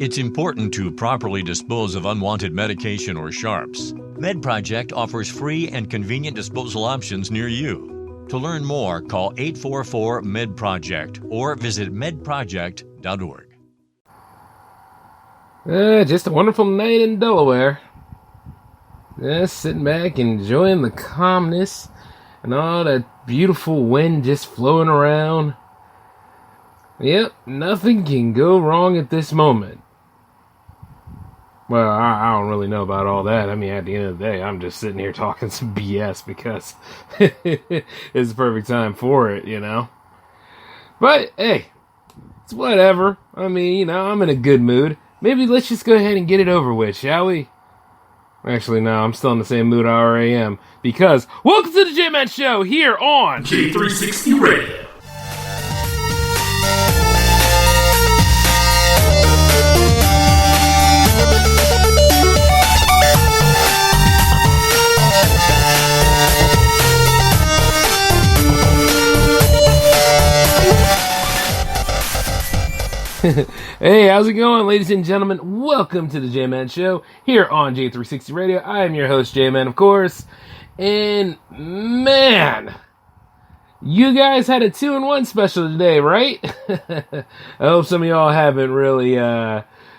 It's important to properly dispose of unwanted medication or sharps. MedProject offers free and convenient disposal options near you. To learn more, call 844-MedProject or visit medproject.org. Just a wonderful night in Delaware. Just sitting back, enjoying the calmness and all that beautiful wind just flowing around. Yep, nothing can go wrong at this moment. Well, I don't really know about all that. I mean, at the end of the day, I'm just sitting here talking some BS because it's the perfect time for it, you know? But, hey, it's whatever. I mean, you know, I'm in a good mood. Maybe let's just go ahead and get it over with, shall we? Actually, no, I'm still in the same mood I already am. Because, welcome to the J-Man Show here on J360 Radio. Hey, how's it going, ladies and gentlemen? Welcome to the J-Man Show here on J360 Radio. I am your host, J-Man, of course. And, man, you guys had a 2-in-1 special today, right? I hope some of y'all haven't really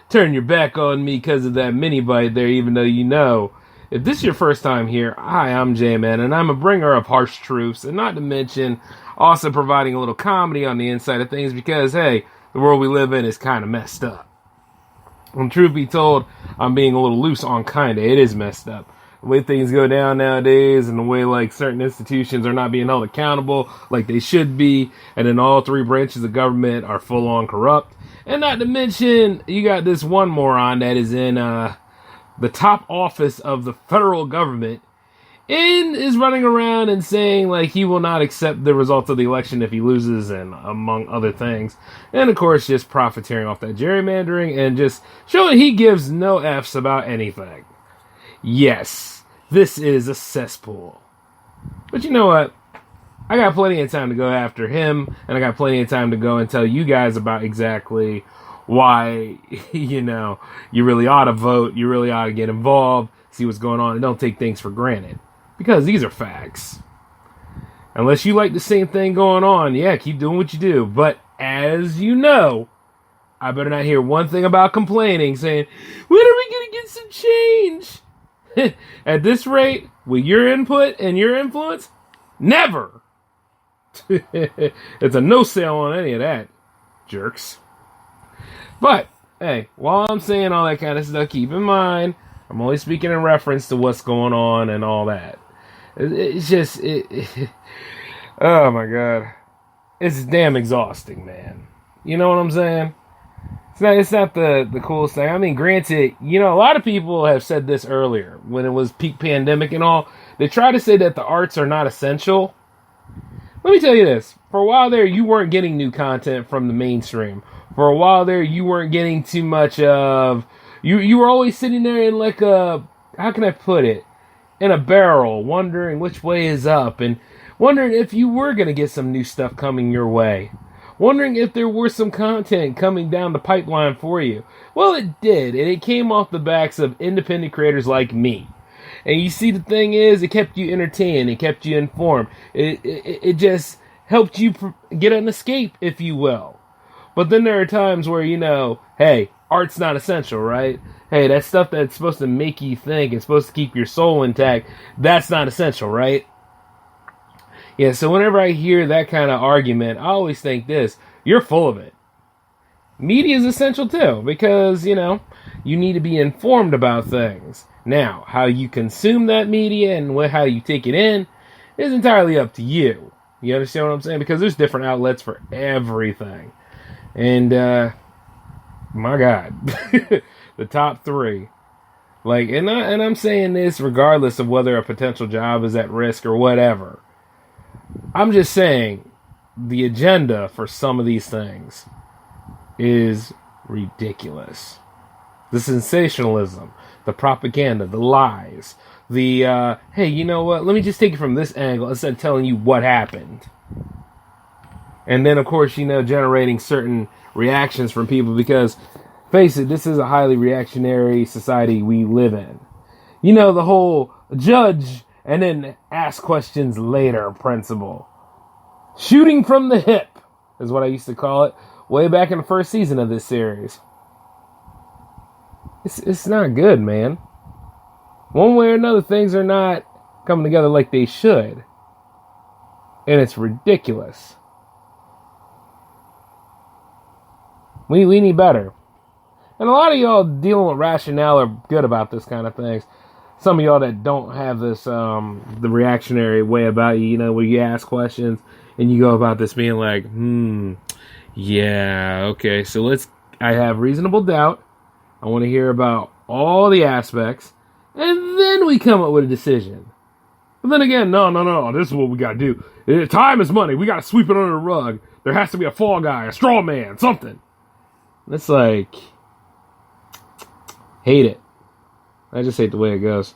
turned your back on me because of that mini bite there, even though you know. If this is your first time here, hi, I'm J-Man, and I'm a bringer of harsh truths, and not to mention also providing a little comedy on the inside of things because, hey, the world we live in is kind of messed up. And truth be told, I'm being a little loose on kinda. It is messed up. The way things go down nowadays and the way like certain institutions are not being held accountable like they should be. And then all three branches of government are full on corrupt. And not to mention, you got this one moron that is in the top office of the federal government and is running around and saying like he will not accept the results of the election if he loses, and among other things. And of course just profiteering off that gerrymandering and just showing he gives no F's about anything. Yes, this is a cesspool. But you know what? I got plenty of time to go after him, and I got plenty of time to go and tell you guys about exactly why, you know, you really ought to vote, you really ought to get involved, see what's going on, and don't take things for granted. Because these are facts. Unless you like the same thing going on, yeah, keep doing what you do. But as you know, I better not hear one thing about complaining, saying, when are we going to get some change? At this rate, with your input and your influence, never. It's a no sale on any of that, jerks. But, hey, while I'm saying all that kind of stuff, keep in mind, I'm only speaking in reference to what's going on and all that. It's just, oh my god. It's damn exhausting, man. You know what I'm saying? It's not the coolest thing. I mean, granted, you know, a lot of people have said this earlier, when it was peak pandemic and all. They try to say that the arts are not essential. Let me tell you this. For a while there, you weren't getting new content from the mainstream. For a while there, you weren't getting too much of... You were always sitting there in like a... How can I put it? In a barrel, wondering which way is up, and wondering if you were going to get some new stuff coming your way. Wondering if there were some content coming down the pipeline for you. Well, it did, and it came off the backs of independent creators like me. And you see, the thing is, it kept you entertained, it kept you informed. It just helped you get an escape, if you will. But then there are times where, you know, hey, art's not essential, right? Hey, that stuff that's supposed to make you think, it's supposed to keep your soul intact, that's not essential, right? Yeah, so whenever I hear that kind of argument, I always think this, you're full of it. Media is essential too, because, you know, you need to be informed about things. Now, how you consume that media and how you take it in is entirely up to you. You understand what I'm saying? Because there's different outlets for everything. And, my God, the top three. Like, and I'm saying this regardless of whether a potential job is at risk or whatever. I'm just saying the agenda for some of these things is ridiculous. The sensationalism, the propaganda, the lies, the, hey, you know what? Let me just take it from this angle instead of telling you what happened. And then, of course, you know, generating certain reactions from people because face it, this is a highly reactionary society we live in. You know, the whole judge and then ask questions later principle. Shooting from the hip is what I used to call it way back in the first season of this series. It's not good, man. One way or another, things are not coming together like they should. And it's ridiculous. We need better. And a lot of y'all dealing with rationale are good about this kind of things. Some of y'all that don't have this, the reactionary way about you, you know, where you ask questions and you go about this being like, yeah, okay, so I have reasonable doubt. I want to hear about all the aspects, and then we come up with a decision. But then again, no, this is what we got to do. Time is money. We got to sweep it under the rug. There has to be a fall guy, a straw man, something. It's like, hate it. I just hate the way it goes.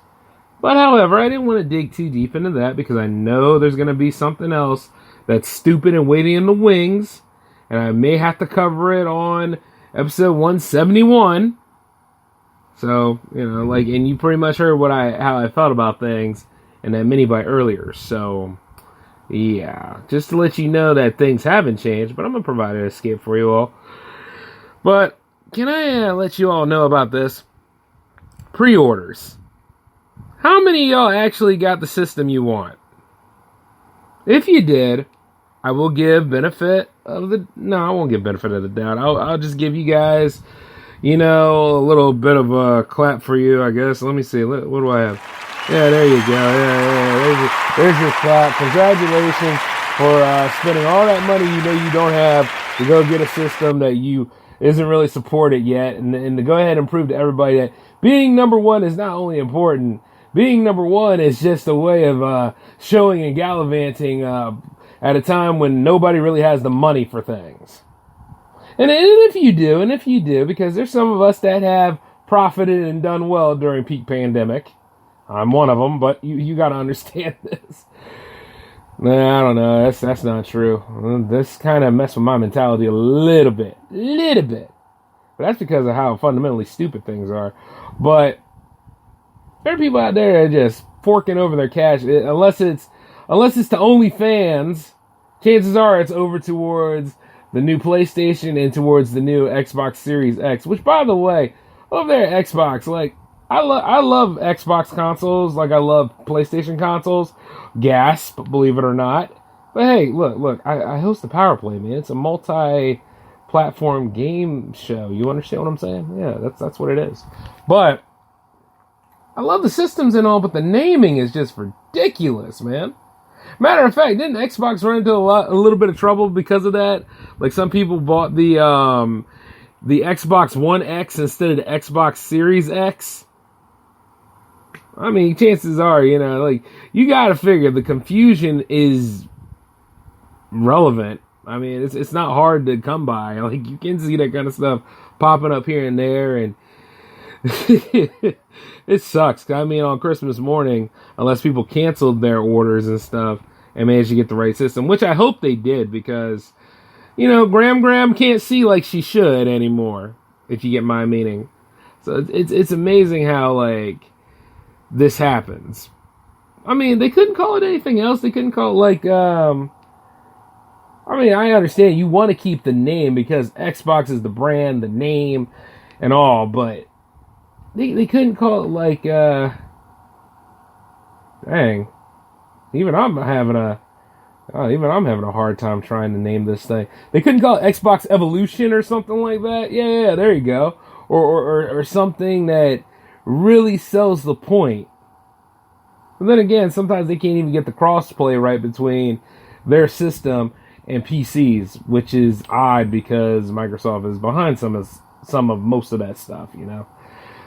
But however, I didn't want to dig too deep into that because I know there's going to be something else that's stupid and waiting in the wings. And I may have to cover it on episode 171. So, you know, like, and you pretty much heard how I felt about things in that mini bite earlier. So, yeah, just to let you know that things haven't changed, but I'm going to provide an escape for you all. But can I let you all know about this? Pre-orders. How many of y'all actually got the system you want? If you did, I will give benefit of the... No, I won't give benefit of the doubt. I'll just give you guys, you know, a little bit of a clap for you, I guess. Let me see. What do I have? Yeah, there you go. Yeah. There's your clap. Congratulations for spending all that money you know you don't have to go get a system that you isn't really supported yet, and to go ahead and prove to everybody that being number one is not only important, being number one is just a way of showing and gallivanting at a time when nobody really has the money for things. And if you do, because there's some of us that have profited and done well during peak pandemic. I'm one of them, but you got to understand this. Nah, I don't know. That's not true. This kind of messed with my mentality a little bit. But that's because of how fundamentally stupid things are. But there are people out there that are just forking over their cash. Unless it's to OnlyFans, chances are it's over towards the new PlayStation and towards the new Xbox Series X. Which, by the way, over there at Xbox, like, I love Xbox consoles, like I love PlayStation consoles. Gasp, believe it or not. But hey, look, I host the Power Play, man. It's a multi-platform game show. You understand what I'm saying? Yeah, that's what it is. But I love the systems and all, but the naming is just ridiculous, man. Matter of fact, didn't Xbox run into a little bit of trouble because of that? Like, some people bought the Xbox One X instead of the Xbox Series X. I mean, chances are, you know, like, you gotta figure the confusion is relevant. I mean, it's not hard to come by. Like, you can see that kind of stuff popping up here and there, and it sucks. I mean, on Christmas morning, unless people canceled their orders and stuff and managed to get the right system, which I hope they did, because, you know, Graham can't see like she should anymore, if you get my meaning. So it's amazing how, like, this happens. I mean, they couldn't call it anything else. They couldn't call it, like, I mean, I understand you want to keep the name because Xbox is the brand, the name, and all, but they couldn't call it, like, dang. Even I'm having a hard time trying to name this thing. They couldn't call it Xbox Evolution or something like that. Yeah, there you go. Or something that really sells the point. But then again, sometimes they can't even get the crossplay right between their system and PCs, which is odd because Microsoft is behind some of most of that stuff, you know.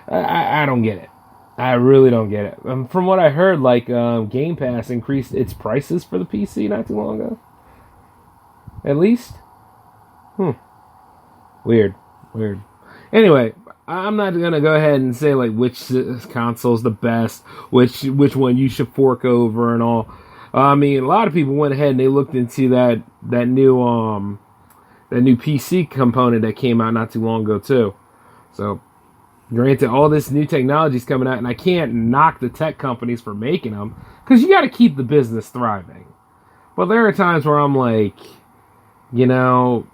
I don't get it. I really don't get it. From what I heard, like, Game Pass increased its prices for the PC not too long ago. At least. Weird. Anyway, I'm not going to go ahead and say, like, which console's the best, which one you should fork over and all. I mean, a lot of people went ahead and they looked into that new PC component that came out not too long ago, too. So, granted, all this new technology is coming out, and I can't knock the tech companies for making them, because you got to keep the business thriving. But there are times where I'm like, is it a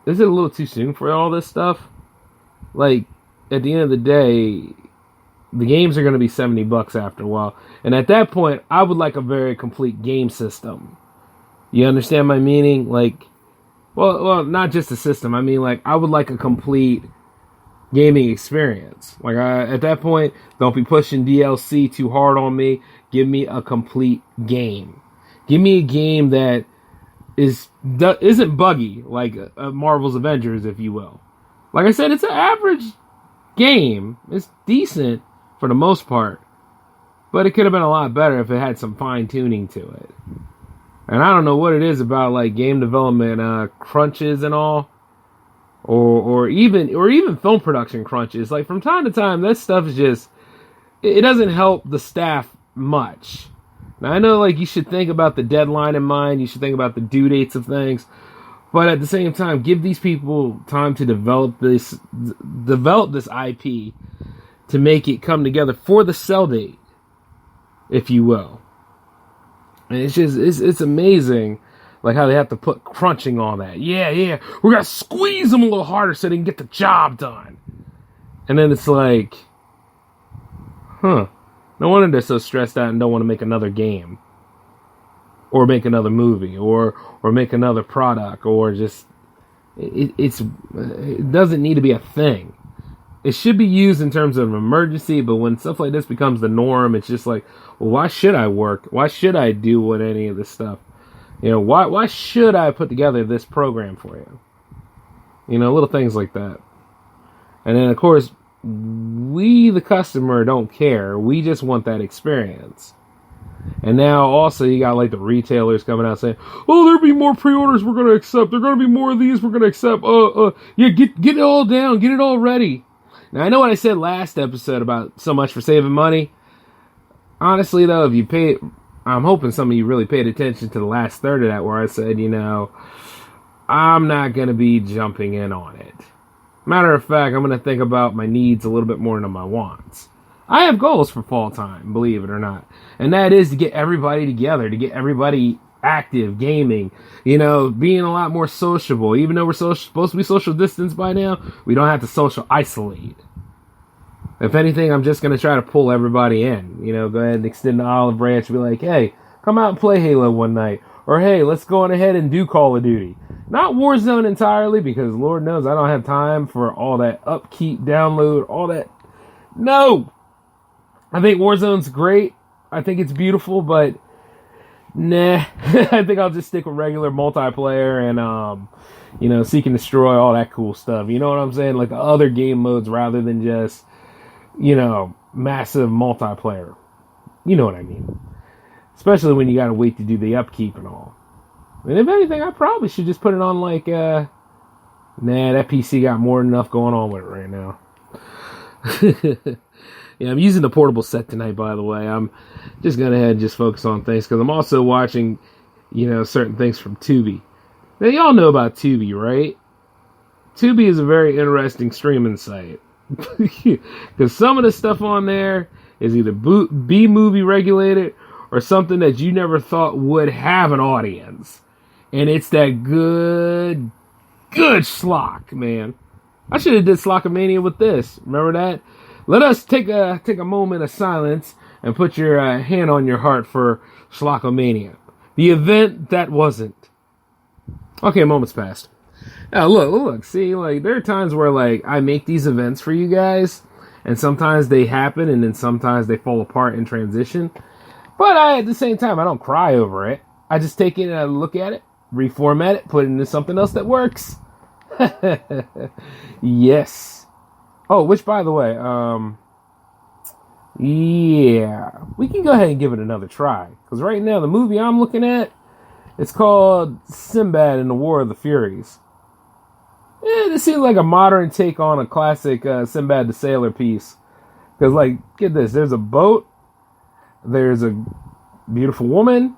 little too soon for all this stuff? Like, at the end of the day, the games are going to be $70 after a while. And at that point, I would like a very complete game system. You understand my meaning? Like, well, not just a system. I mean, like, I would like a complete gaming experience. Like, at that point, don't be pushing DLC too hard on me. Give me a complete game. Give me a game that isn't buggy, like Marvel's Avengers, if you will. Like I said, it's an average game. It's decent for the most part. But it could have been a lot better if it had some fine-tuning to it. And I don't know what it is about, like, game development crunches and all. Or even film production crunches. Like, from time to time, that stuff is just... It doesn't help the staff much. Now, I know, like, you should think about the deadline in mind. You should think about the due dates of things. But at the same time, give these people time to develop this IP to make it come together for the sell date, if you will. And it's amazing, like, how they have to put crunching on that. Yeah, we're going to squeeze them a little harder so they can get the job done. And then it's like, no wonder they're so stressed out and don't want to make another game. Or make another movie. Or make another product. Or just, it doesn't need to be a thing. It should be used in terms of emergency, but when stuff like this becomes the norm, it's just like, well, why should I work? Why should I do with any of this stuff? Why should I put together this program for you? Little things like that. And then, of course, we, the customer, don't care. We just want that experience. And now, also, you got, like, the retailers coming out saying, oh, there'll be more pre-orders we're going to accept. There're going to be more of these we're going to accept. Yeah, get it all down. Get it all ready. Now, I know what I said last episode about so much for saving money. Honestly, though, if you pay... I'm hoping some of you really paid attention to the last third of that where I said, I'm not going to be jumping in on it. Matter of fact, I'm going to think about my needs a little bit more than my wants. I have goals for fall time, believe it or not. And that is to get everybody together, to get everybody active, gaming, being a lot more sociable. Even though we're supposed to be social distance by now, we don't have to social isolate. If anything, I'm just going to try to pull everybody in. Go ahead and extend the olive branch and be like, hey, come out and play Halo one night. Or, hey, let's go on ahead and do Call of Duty. Not Warzone entirely, because Lord knows I don't have time for all that upkeep, download, all that. No! I think Warzone's great. I think it's beautiful, but nah. I think I'll just stick with regular multiplayer and, seek and destroy, all that cool stuff. You know what I'm saying? Like the other game modes rather than just... massive multiplayer. You know what I mean. Especially when you gotta wait to do the upkeep and all. And if anything, I probably should just put it on like, that PC got more than enough going on with it right now. Yeah, I'm using the portable set tonight, by the way. I'm just going to ahead and just focus on things, because I'm also watching, certain things from Tubi. Now, y'all know about Tubi, right? Tubi is a very interesting streaming site. Because some of the stuff on there is either B-movie regulated or something that you never thought would have an audience. And it's that good schlock, man. I should have did Slockomania with this. Remember that? Let us take a moment of silence and put your hand on your heart for Slockomania. The event that wasn't. Okay, a moment's passed. Now, look, see, like, there are times where, like, I make these events for you guys, and sometimes they happen, and then sometimes they fall apart in transition. But at the same time, I don't cry over it. I just take it and I look at it, reformat it, put it into something else that works. Yes. Oh, which, by the way, yeah, we can go ahead and give it another try. Because right now, the movie I'm looking at, it's called Sinbad and the War of the Furies. Yeah, this seems like a modern take on a classic Sinbad the Sailor piece. Because, like, get this, there's a boat, there's a beautiful woman,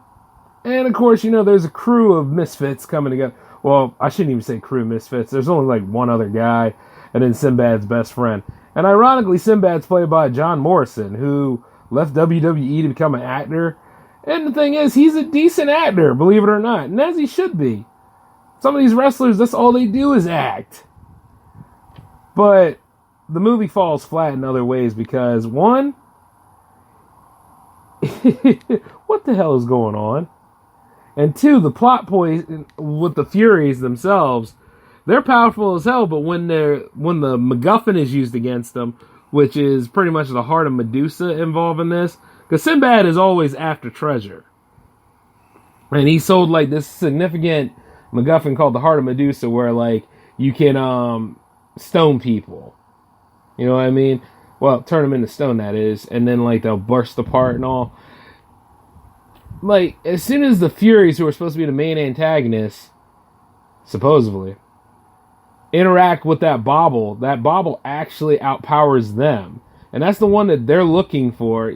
and, of course, there's a crew of misfits coming together. Well, I shouldn't even say crew of misfits. There's only, like, one other guy. and then Sinbad's best friend. And ironically, Sinbad's played by John Morrison, who left WWE to become an actor. And the thing is, he's a decent actor, believe it or not, and as he should be. Some of these wrestlers, that's all they do is act. But the movie falls flat in other ways because, one, what the hell is going on? And two, the plot point with the Furies themselves, they're powerful as hell, but when the MacGuffin is used against them, which is pretty much the heart of Medusa involved in this, because Sinbad is always after treasure. And he sold like this significant MacGuffin called the Heart of Medusa, where like you can stone people. You know what I mean? Well, turn them into stone, that is, and then like they'll burst apart and all. Like, as soon as the Furies, who are supposed to be the main antagonists, supposedly, interact with that bauble actually outpowers them. And that's the one that they're looking for.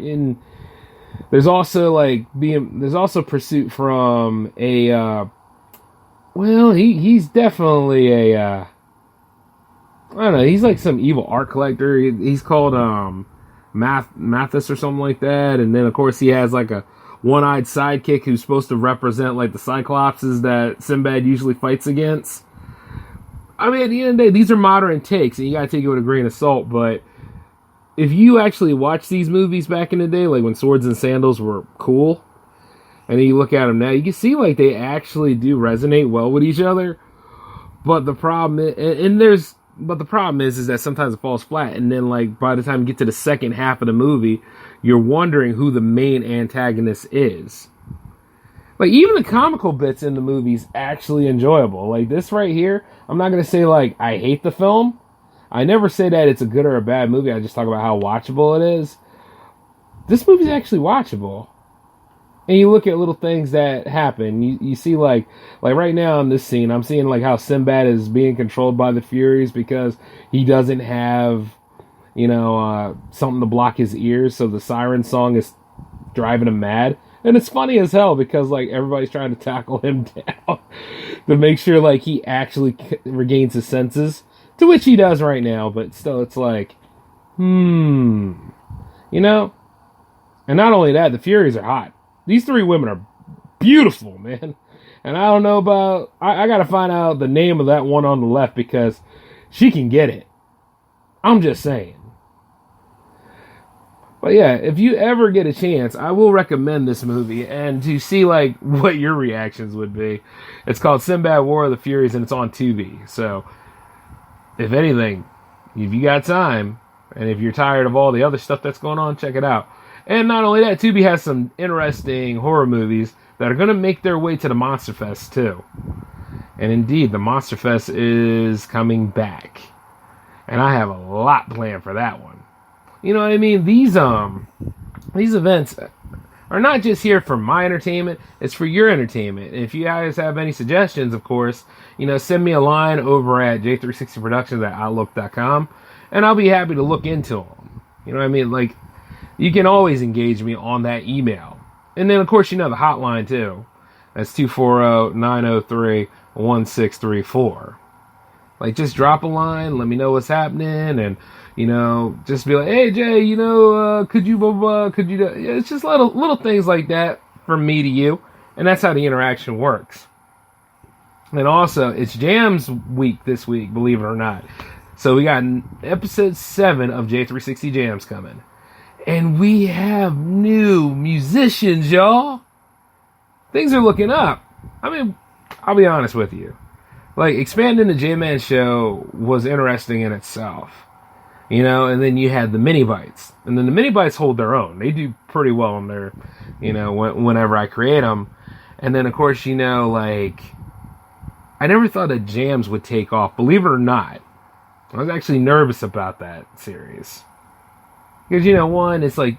There's also pursuit from a he's definitely a I don't know, he's like some evil art collector. He's called Mathis or something like that. And then of course he has like a one-eyed sidekick who's supposed to represent like the Cyclopses that Sinbad usually fights against. I mean, at the end of the day, these are modern takes, and you gotta take it with a grain of salt, but if you actually watch these movies back in the day, like when Swords and Sandals were cool, and then you look at them now, you can see like they actually do resonate well with each other. But the problem is, is that sometimes it falls flat, and then like by the time you get to the second half of the movie, you're wondering who the main antagonist is. Like, even the comical bits in the movie's actually enjoyable. Like this right here, I'm not gonna say like I hate the film. I never say that it's a good or a bad movie. I just talk about how watchable it is. This movie's actually watchable. And you look at little things that happen. You see like right now in this scene, I'm seeing like how Sinbad is being controlled by the Furies because he doesn't have, something to block his ears. So the siren song is driving him mad. And it's funny as hell because like everybody's trying to tackle him down to make sure like he actually regains his senses. To which he does right now, but still it's like, And not only that, the Furies are hot. These three women are beautiful, man. And I don't know about... I gotta find out the name of that one on the left because she can get it. I'm just saying. But yeah, if you ever get a chance, I will recommend this movie. And to see like what your reactions would be. It's called Sinbad War of the Furies and it's on Tubi. So, if anything, if you got time, and if you're tired of all the other stuff that's going on, check it out. And not only that, Tubi has some interesting horror movies that are going to make their way to the Monster Fest too. And indeed, the Monster Fest is coming back. And I have a lot planned for that one. You know what I mean? These events are not just here for my entertainment, it's for your entertainment. And if you guys have any suggestions, of course, send me a line over at J360productions@outlook.com, and I'll be happy to look into them. You know what I mean? Like, you can always engage me on that email. And then, of course, the hotline, too. That's 240-903-1634. Like, just drop a line, let me know what's happening, and, just be like, hey, Jay, could you do... It's just little things like that from me to you, and that's how the interaction works. And also, it's Jams week this week, believe it or not. So we got episode 7 of J360 Jams coming. And we have new musicians, y'all. Things are looking up. I mean, I'll be honest with you. Like, expanding the J-Man show was interesting in itself. And then you had the mini bites. And then the mini bites hold their own. They do pretty well on their, whenever I create them. And then, of course, I never thought that Jams would take off. Believe it or not. I was actually nervous about that series. Because, one, it's like,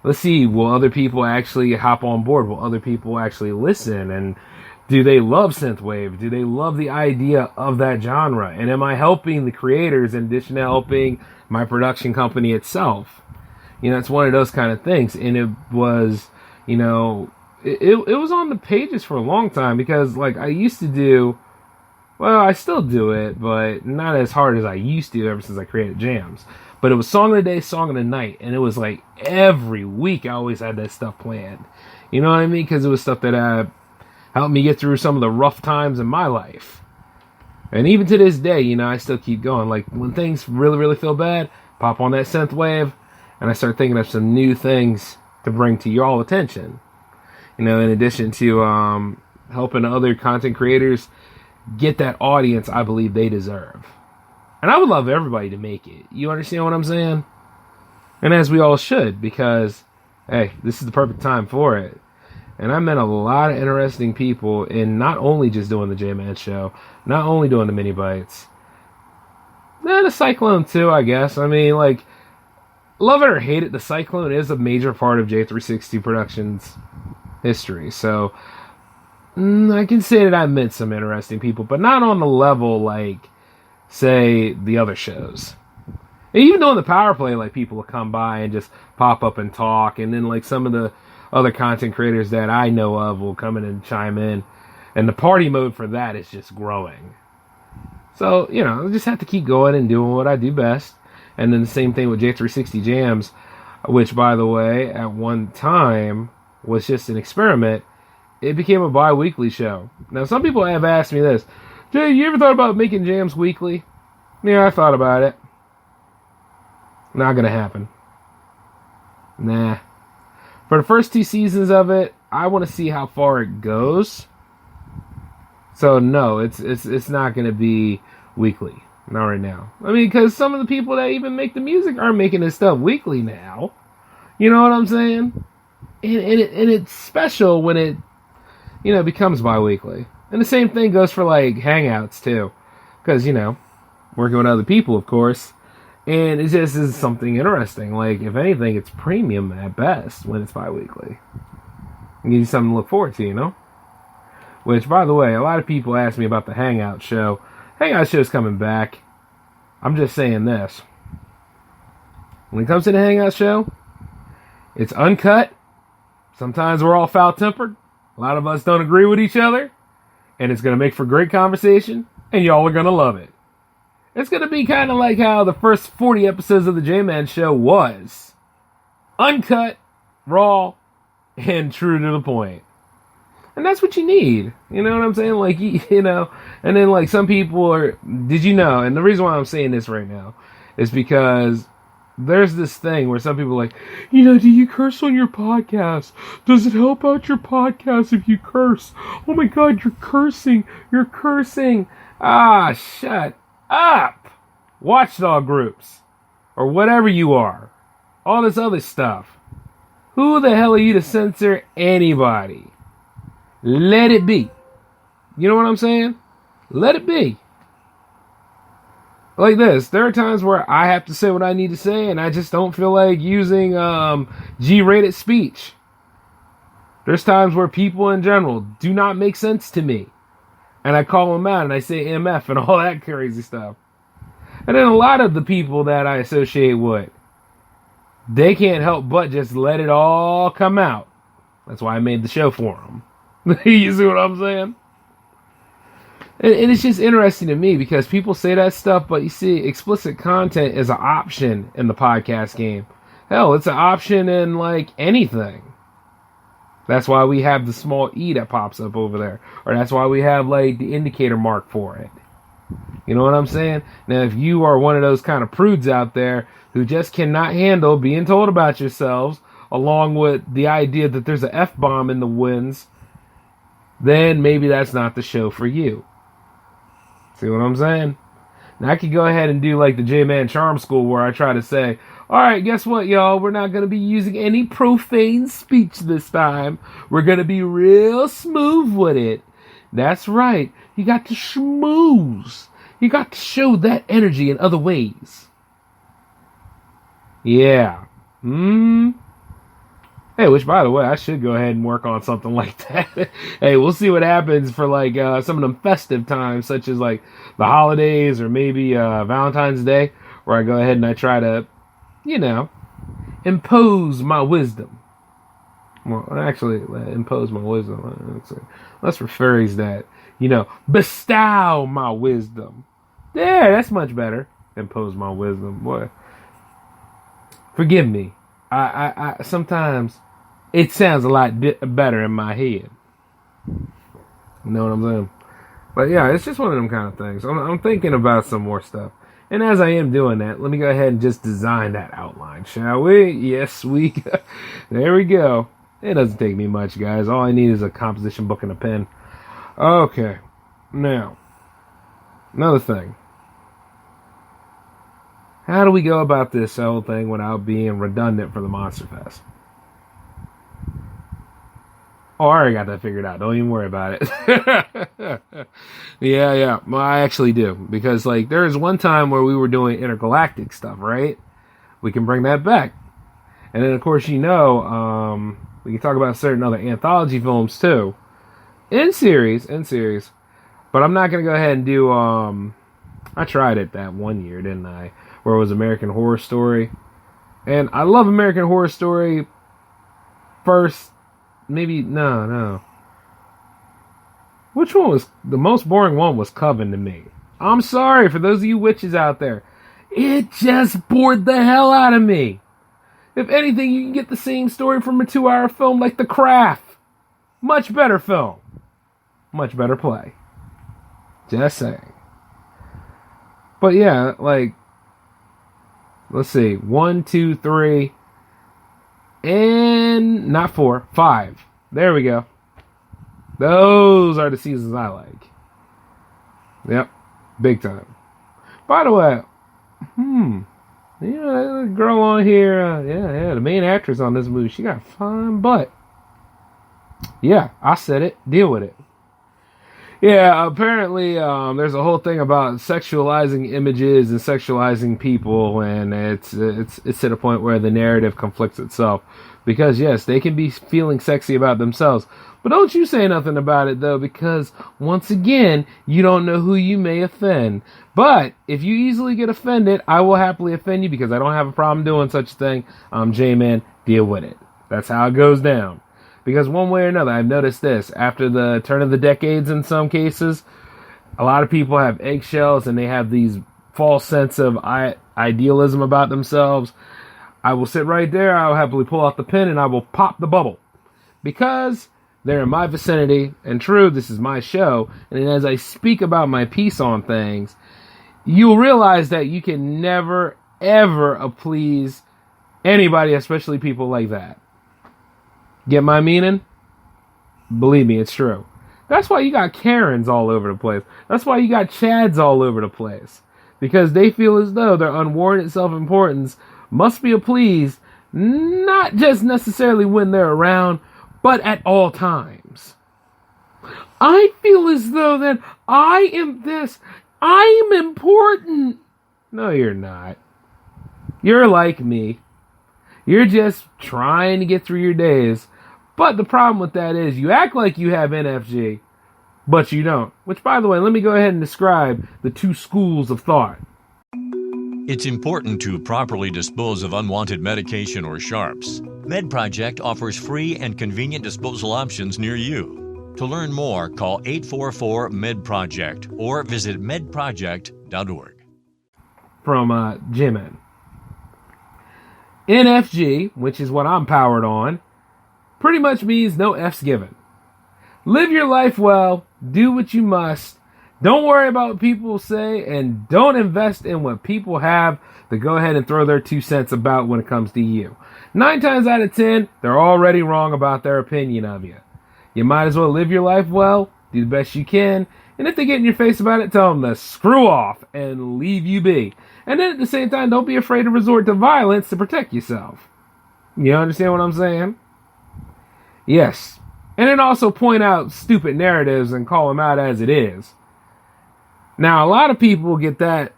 let's see, will other people actually hop on board? Will other people actually listen? And do they love synthwave? Do they love the idea of that genre? And am I helping the creators in addition to helping my production company itself? It's one of those kind of things. And it was, it was on the pages for a long time because, like, I used to do Well, I still do it, but not as hard as I used to ever since I created jams. But it was song of the day, song of the night, and it was like every week I always had that stuff planned. You know what I mean? Because it was stuff that helped me get through some of the rough times in my life. And even to this day, you know, I still keep going. Like, when things really, really feel bad, pop on that synth wave, and I start thinking of some new things to bring to your all attention. You know, in addition to helping other content creators get that audience I believe they deserve. And I would love everybody to make it. You understand what I'm saying? And as we all should, because, hey, this is the perfect time for it. And I met a lot of interesting people in not only just doing the J-Man show, not only doing the mini bites, the Cyclone too, I guess. I mean, like, love it or hate it, the Cyclone is a major part of J360 Productions history. So, I can say that I met some interesting people, but not on the level, like, say, the other shows. And even though in the Power Play, like, people will come by and just pop up and talk, and then, like, some of the other content creators that I know of will come in and chime in. And the party mode for that is just growing. So, you know, I just have to keep going and doing what I do best. And then the same thing with J360 Jams, which, by the way, at one time was just an experiment. It became a bi-weekly show. Now, some people have asked me this. Jay, you ever thought about making jams weekly? Yeah, I thought about it. Not gonna happen. Nah. For the first 2 seasons of it, I want to see how far it goes. So no, it's not going to be weekly. Not right now. I mean, because some of the people that even make the music are making this stuff weekly now. You know what I'm saying? And it's special when it, you know, becomes bi-weekly. And the same thing goes for, like, Hangouts, too. Because, you know, working with other people, of course. And it just is something interesting. Like, if anything, it's premium at best when it's bi-weekly. It gives you something to look forward to, you know? Which, by the way, a lot of people ask me about the Hangout show. Hangout show's coming back. I'm just saying this. When it comes to the Hangout show, it's uncut. Sometimes we're all foul-tempered. A lot of us don't agree with each other. And it's going to make for great conversation. And y'all are going to love it. It's going to be kind of like how the first 40 episodes of the J-Man show was. Uncut, raw, and true to the point. And that's what you need. You know what I'm saying? Like, you know, and then, like, some people are, did you know, and the reason why I'm saying this right now is because there's this thing where some people are like, you know, do you curse on your podcast? Does it help out your podcast if you curse? Oh my God, you're cursing. You're cursing. Ah, shut up. Watchdog groups. Or whatever you are. All this other stuff. Who the hell are you to censor anybody? Let it be. You know what I'm saying? Let it be. Like this, there are times where I have to say what I need to say, and I just don't feel like using G-rated speech. There's times where people in general do not make sense to me. And I call them out, and I say MF and all that crazy stuff. And then a lot of the people that I associate with, they can't help but just let it all come out. That's why I made the show for them. You see what I'm saying? And it's just interesting to me because people say that stuff, but you see, explicit content is an option in the podcast game. Hell, it's an option in, like, anything. That's why we have the small E that pops up over there. Or that's why we have, like, the indicator mark for it. You know what I'm saying? Now, if you are one of those kind of prudes out there who just cannot handle being told about yourselves, along with the idea that there's an F-bomb in the winds, then maybe that's not the show for you. See what I'm saying? Now, I could go ahead and do like the J-Man Charm School where I try to say, alright, guess what, y'all? We're not going to be using any profane speech this time. We're going to be real smooth with it. That's right. You got to schmooze. You got to show that energy in other ways. Yeah. Hey, which, by the way, I should go ahead and work on something like that. Hey, we'll see what happens for, like, some of them festive times, such as, like, the holidays or maybe Valentine's Day, where I go ahead and I try to, you know, impose my wisdom. Well, actually, impose my wisdom. Let's rephrase that. bestow my wisdom. Yeah, that's much better. Impose my wisdom. Boy, forgive me. I sometimes it sounds a lot better in my head. You know what I'm saying? But yeah, it's just one of them kind of things. I'm thinking about some more stuff. And as I am doing that, let me go ahead and just design that outline, shall we? Yes, we go. There we go. It doesn't take me much, guys. All I need is a composition book and a pen. Okay. Now, another thing. How do we go about this whole thing without being redundant for the Monster Fest? Oh, I already got that figured out. Don't even worry about it. Yeah. Well, I actually do. Because, there was one time where we were doing intergalactic stuff, right? We can bring that back. And then, of course, we can talk about certain other anthology films, too. In series. But I'm not going to go ahead and do, I tried it that one year, didn't I? Where it was American Horror Story. And I love American Horror Story first. Maybe, no. Which one was, the most boring one was Coven to me. I'm sorry for those of you witches out there. It just bored the hell out of me. If anything, you can get the same story from a 2-hour film like The Craft. Much better film. Much better play. Just saying. But yeah, let's see. 1, 2, 3... and not 4, 5. There we go. Those are the seasons I like. Yep. Big time. By the way, that girl on here, the main actress on this movie, she got a fine butt. Yeah, I said it. Deal with it. Yeah, apparently there's a whole thing about sexualizing images and sexualizing people, and it's to the point where the narrative conflicts itself. Because yes, they can be feeling sexy about themselves, but don't you say nothing about it though, because once again, you don't know who you may offend. But if you easily get offended, I will happily offend you because I don't have a problem doing such a thing. J-Man, deal with it. That's how it goes down. Because one way or another, I've noticed this. After the turn of the decades in some cases, a lot of people have eggshells and they have these false sense of idealism about themselves. I will sit right there, I will happily pull out the pen, and I will pop the bubble. Because they're in my vicinity, and true, this is my show, and as I speak about my piece on things, you'll realize that you can never, ever please anybody, especially people like that. Get my meaning? Believe me, it's true. That's why you got Karens all over the place. That's why you got Chads all over the place. Because they feel as though their unwarranted self-importance must be appeased, not just necessarily when they're around, but at all times. I feel as though that I am this. I am important. No, you're not. You're like me. You're just trying to get through your days. But the problem with that is you act like you have NFG, but you don't. Which, by the way, let me go ahead and describe the two schools of thought. It's important to properly dispose of unwanted medication or sharps. MedProject offers free and convenient disposal options near you. To learn more, call 844-MED-PROJECT or visit medproject.org. From J-Man. NFG, which is what I'm powered on, pretty much means no F's given. Live your life well, do what you must, don't worry about what people say, and don't invest in what people have to go ahead and throw their 2 cents about when it comes to you. 9 times out of 10, they're already wrong about their opinion of you. You might as well live your life well, do the best you can, and if they get in your face about it, tell them to screw off and leave you be. And then at the same time, don't be afraid to resort to violence to protect yourself. You understand what I'm saying? Yes. And then also point out stupid narratives and call them out as it is. Now, a lot of people get that.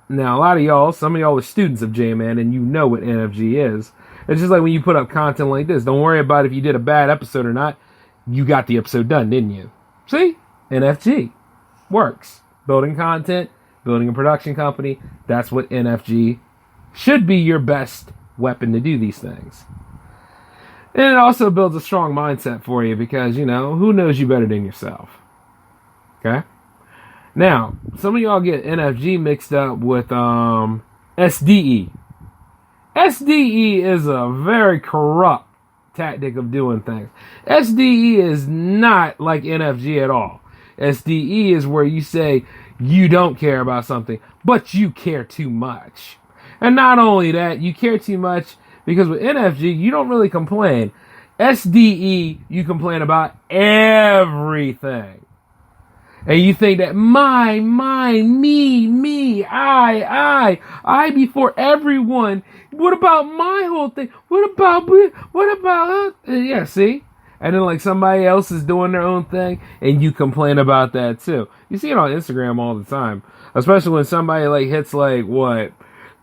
Now, a lot of y'all, some of y'all are students of J-Man, and you know what NFG is. It's just like when you put up content like this. Don't worry about if you did a bad episode or not. You got the episode done, didn't you? See? NFG. Works. Building content, building a production company. That's what NFG should be, your best weapon to do these things. And it also builds a strong mindset for you because, who knows you better than yourself? Okay? Now, some of y'all get NFG mixed up with SDE. SDE is a very corrupt tactic of doing things. SDE is not like NFG at all. SDE is where you say you don't care about something, but you care too much. And not only that, you care too much because with NFG, you don't really complain. SDE, you complain about everything. And you think that mine, me, I before everyone. What about my whole thing? What about yeah, see? And then like somebody else is doing their own thing and you complain about that too. You see it on Instagram all the time. Especially when somebody like hits like what?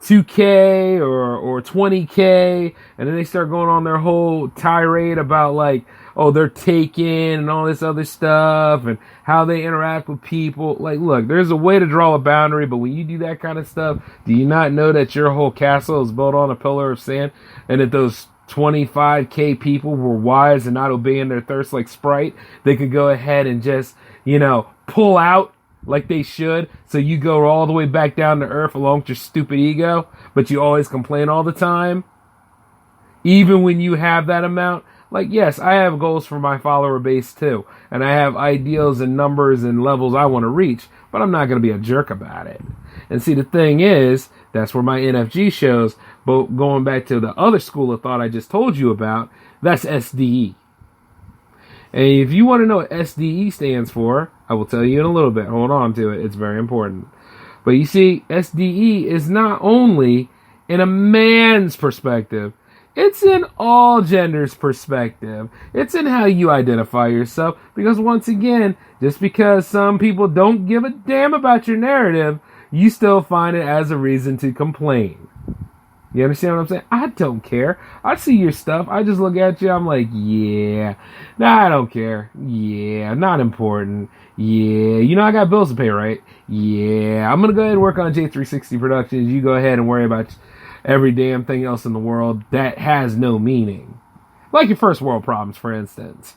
2K or 20K, and then they start going on their whole tirade about like, oh, they're taken and all this other stuff and how they interact with people. Like, look, there's a way to draw a boundary, but when you do that kind of stuff, do you not know that your whole castle is built on a pillar of sand and that those 25K people were wise and not obeying their thirst like Sprite? They could go ahead and just, pull out like they should, so you go all the way back down to earth along with your stupid ego, but you always complain all the time, even when you have that amount. Like, yes, I have goals for my follower base too, and I have ideals and numbers and levels I want to reach, but I'm not going to be a jerk about it. And see, the thing is, that's where my NFG shows, but going back to the other school of thought I just told you about, that's SDE. And if you want to know what SDE stands for, I will tell you in a little bit. Hold on to it. It's very important. But you see, SDE is not only in a man's perspective. It's in all genders' perspective. It's in how you identify yourself. Because once again, just because some people don't give a damn about your narrative, you still find it as a reason to complain. You understand what I'm saying? I don't care. I see your stuff. I just look at you. I'm like, yeah. Nah, I don't care. Yeah. Not important. Yeah. I got bills to pay, right? Yeah. I'm going to go ahead and work on J360 Productions. You go ahead and worry about every damn thing else in the world that has no meaning. Like your first world problems, for instance.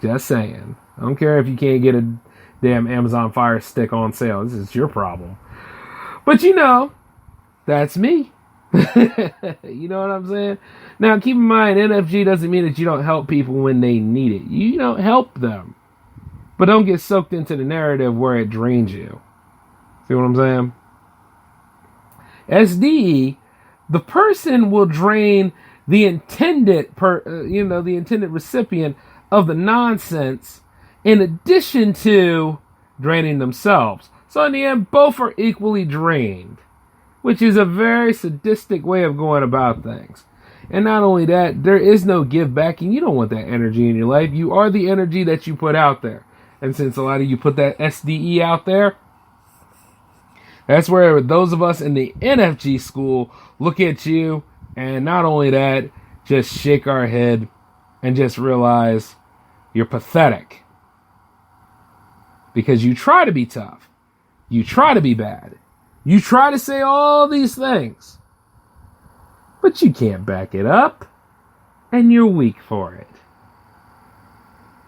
Just saying. I don't care if you can't get a damn Amazon Fire Stick on sale. This is your problem. But that's me. You know what I'm saying? Now, keep in mind, NFG doesn't mean that you don't help people when they need it. You don't help them. But don't get soaked into the narrative where it drains you. See what I'm saying? SDE, the person will drain the intended the intended recipient of the nonsense in addition to draining themselves. So in the end, both are equally drained, which is a very sadistic way of going about things. And not only that, there is no give back, and you don't want that energy in your life. You are the energy that you put out there. And since a lot of you put that SDE out there, that's where those of us in the NFG school look at you, and not only that, just shake our head and just realize you're pathetic. Because you try to be tough. You try to be bad. You try to say all these things, but you can't back it up, and you're weak for it.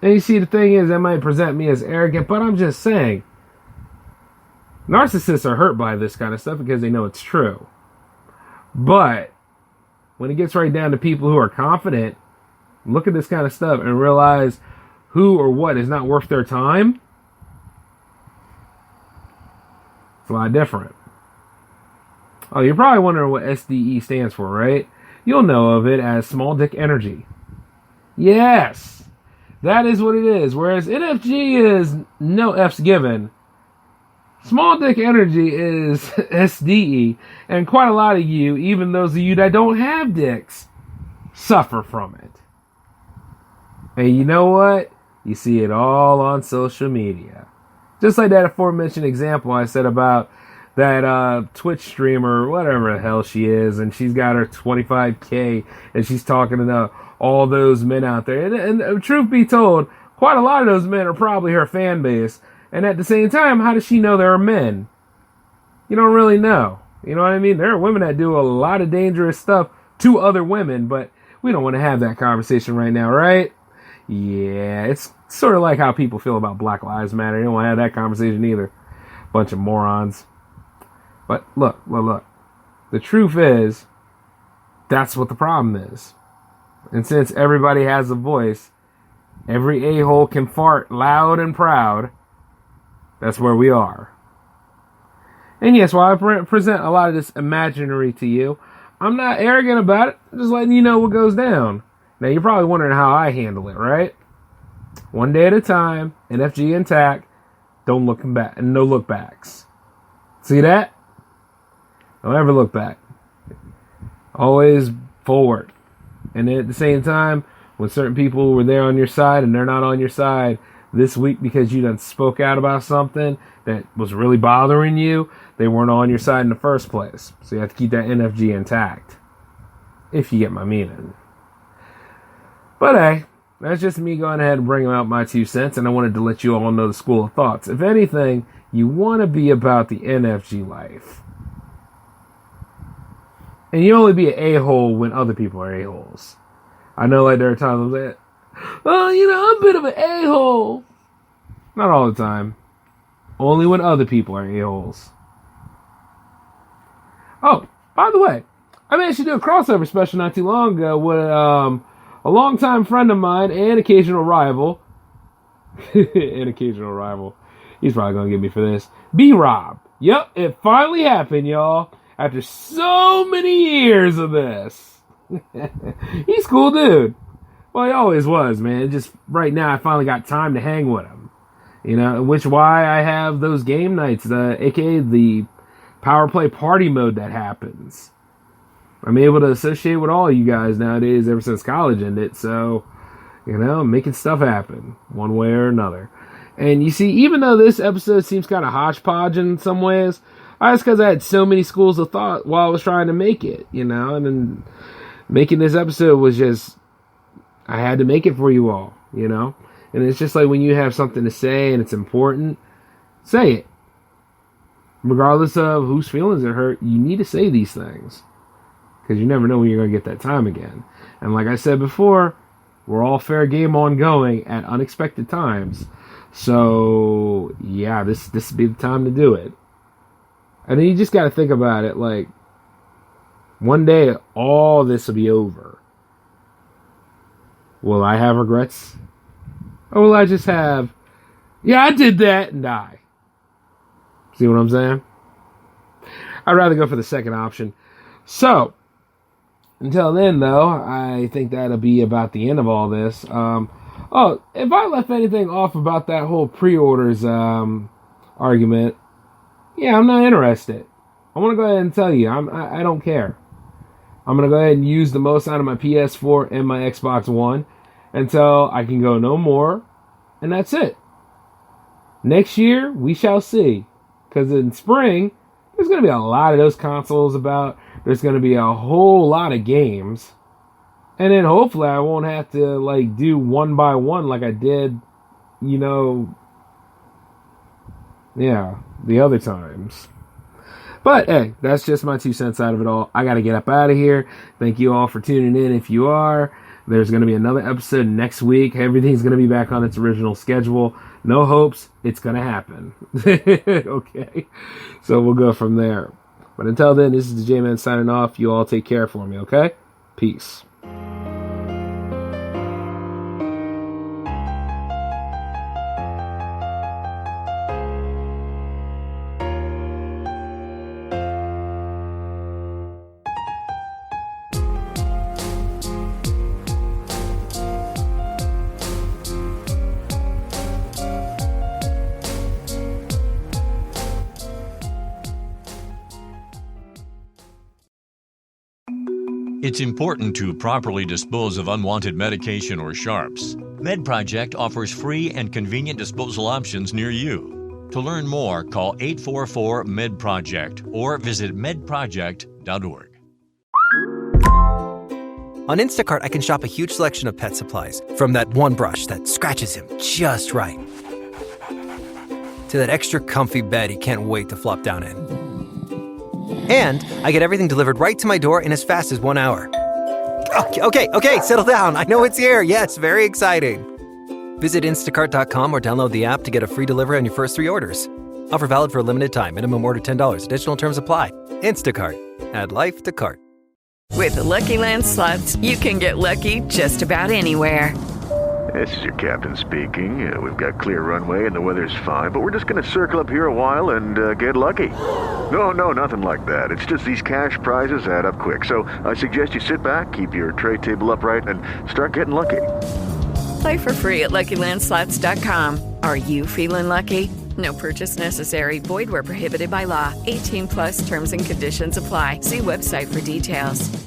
And you see, the thing is, that might present me as arrogant, but I'm just saying, narcissists are hurt by this kind of stuff because they know it's true. But when it gets right down to people who are confident, look at this kind of stuff and realize who or what is not worth their time, it's a lot different. Oh, you're probably wondering what SDE stands for, right? You'll know of it as small dick energy. Yes, that is what it is. Whereas NFG is no F's given, small dick energy is SDE. And quite a lot of you, even those of you that don't have dicks, suffer from it. And you know what? You see it all on social media. Just like that aforementioned example I said about that Twitch streamer, whatever the hell she is, and she's got her 25K, and she's talking to all those men out there. And truth be told, quite a lot of those men are probably her fan base. And at the same time, how does she know there are men? You don't really know. You know what I mean? There are women that do a lot of dangerous stuff to other women, but we don't want to have that conversation right now, right? Yeah, it's It's sort of like how people feel about Black Lives Matter. You don't want to have that conversation either. Bunch of morons. But look. The truth is, that's what the problem is. And since everybody has a voice, every a-hole can fart loud and proud. That's where we are. And yes, while I present a lot of this imaginary to you, I'm not arrogant about it. I'm just letting you know what goes down. Now, you're probably wondering how I handle it, right? One day at a time, NFG intact, don't look back, and no look backs. See that? Don't ever look back. Always forward. And at the same time, when certain people were there on your side and they're not on your side this week because you done spoke out about something that was really bothering you, they weren't on your side in the first place. So you have to keep that NFG intact. If you get my meaning. But hey, that's just me going ahead and bringing out my 2 cents, and I wanted to let you all know the school of thoughts. If anything, you want to be about the NFG life. And you only be an a-hole when other people are a-holes. I know like there are times I'm like, I'm a bit of an a-hole. Not all the time. Only when other people are a-holes. Oh, by the way, I managed to do a crossover special not too long ago with a longtime friend of mine and occasional rival. He's probably going to get me for this. B-Rob. Yep, it finally happened, y'all. After so many years of this. He's a cool dude. Well, he always was, man. Just right now, I finally got time to hang with him. Which why I have those game nights, aka the power play party mode that happens. I'm able to associate with all you guys nowadays ever since college ended. So, making stuff happen one way or another. And you see, even though this episode seems kind of hodgepodge in some ways, that's because I had so many schools of thought while I was trying to make it, and then making this episode was just, I had to make it for you all, and it's just like when you have something to say and it's important, say it. Regardless of whose feelings it hurt, you need to say these things. Because you never know when you're going to get that time again. And like I said before, we're all fair game ongoing at unexpected times. So, yeah, this would be the time to do it. And then you just got to think about it, like, one day all this will be over. Will I have regrets? Or will I just have, I did that, and die? See what I'm saying? I'd rather go for the second option. So, until then, though, I think that'll be about the end of all this. If I left anything off about that whole pre-orders argument, I'm not interested. I want to go ahead and tell you, I don't care. I'm going to go ahead and use the most out of my PS4 and my Xbox One until I can go no more, and that's it. Next year, we shall see. Because in spring, there's going to be a lot of those consoles about. There's going to be a whole lot of games. And then hopefully I won't have to do one by one like I did, the other times. But hey, that's just my 2 cents out of it all. I got to get up out of here. Thank you all for tuning in. If you are, there's going to be another episode next week. Everything's going to be back on its original schedule. No hopes. It's going to happen. Okay. So we'll go from there. But until then, this is the J-Man signing off. You all take care for me, okay? Peace. It's important to properly dispose of unwanted medication or sharps. MedProject offers free and convenient disposal options near you. To learn more, call 844-MED-PROJECT or visit medproject.org. On Instacart, I can shop a huge selection of pet supplies, from that one brush that scratches him just right, to that extra comfy bed he can't wait to flop down in. And I get everything delivered right to my door in as fast as 1 hour. Okay, settle down. I know it's here. Yes, very exciting. Visit instacart.com or download the app to get a free delivery on your first 3 orders. Offer valid for a limited time. Minimum order $10. Additional terms apply. Instacart. Add life to cart. With the Lucky Land Slots, you can get lucky just about anywhere. This is your captain speaking. We've got clear runway and the weather's fine, but we're just going to circle up here a while and get lucky. No, nothing like that. It's just these cash prizes add up quick. So I suggest you sit back, keep your tray table upright, and start getting lucky. Play for free at LuckyLandSlots.com. Are you feeling lucky? No purchase necessary. Void where prohibited by law. 18+ terms and conditions apply. See website for details.